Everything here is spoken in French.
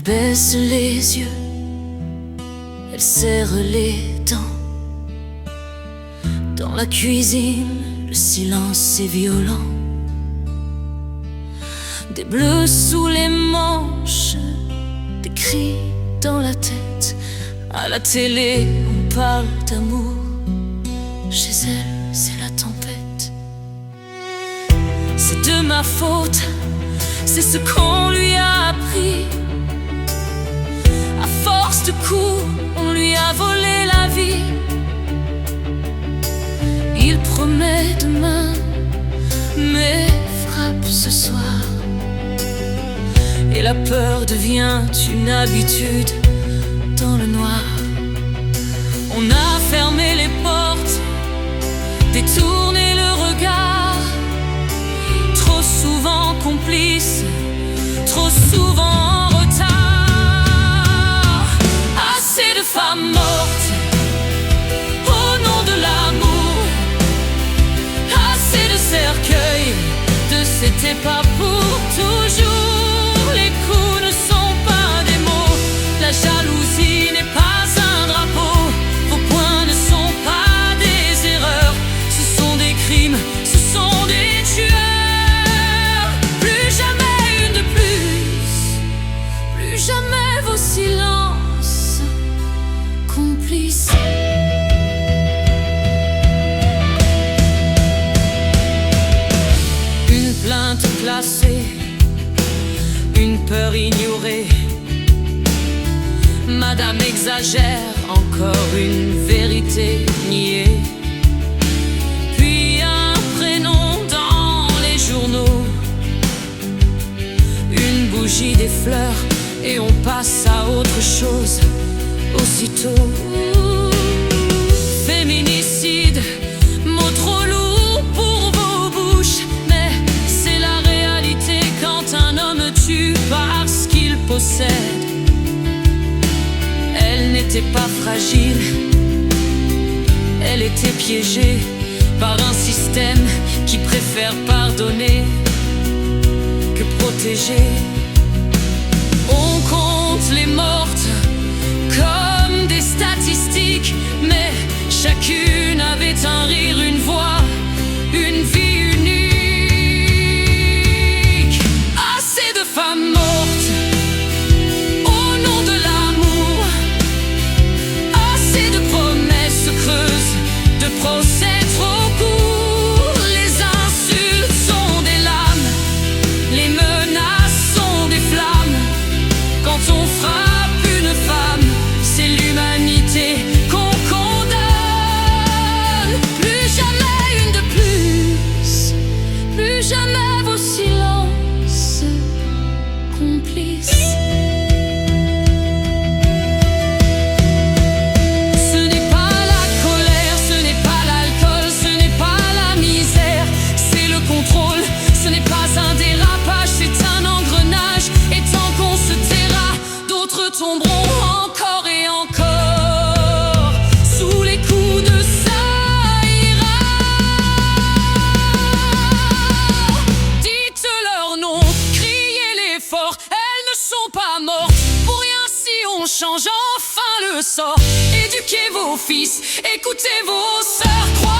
Elle baisse les yeux, elle serre les dents. Dans la cuisine, le silence est violent. Des bleus sous les manches, des cris dans la tête. À la télé, on parle d'amour. Chez elle, c'est la tempête. C'est de ma faute, c'est ce qu'on lui a appris. À force de coups, on lui a volé la vie. Il promet demain, mais frappe ce soir. Et la peur devient une habitude dans le noir. On a fermé les portes, détourné le regard. Trop souvent complices, trop souvent en retard. Assez de femmes mortes au nom de l'amour. Assez de cercueils, de c'était pas pour toujours. Les coups ne sont pas des mots, la jalousie n'est pas un drapeau. Vos points ne sont pas des erreurs, ce sont des crimes, ce sont des tueurs. Plus jamais une de plus jamais vos silences complices. Une plainte classée, une peur ignorée. Madame exagère, encore une vérité niée. Puis un prénom dans les journaux, une bougie, des fleurs, et on passe à autre chose aussitôt. Féminicide, mot trop lourd pour vos bouches, mais c'est la réalité quand un homme tue parce qu'il possède. Elle n'était pas fragile, elle était piégée par un système qui préfère pardonner que protéger. On compte les mortes comme des statistiques, mais chacune avait un rire, une voix, une vie unique. Assez de femmes mortes au nom de l'amour. Assez de promesses creuses, de procès trop courts. Les insultes sont des lames, les menaces sont des flammes. Quand on frappe une femme, c'est l'humanité qu'on condamne. Plus jamais une de plus jamais vos silences complices. Ce n'est pas la colère, ce n'est pas l'alcool, ce n'est pas la misère, c'est le contrôle. Ce n'est pas un dérapage, c'est un engrenage. Et tant qu'on se taira, d'autres tomberont encore et encore sous les coups de ça ira. Dites leur nom, criez-les fort, elles ne sont pas mortes pour rien si on change enfin le sort. Éduquez vos fils, écoutez vos sœurs, croyez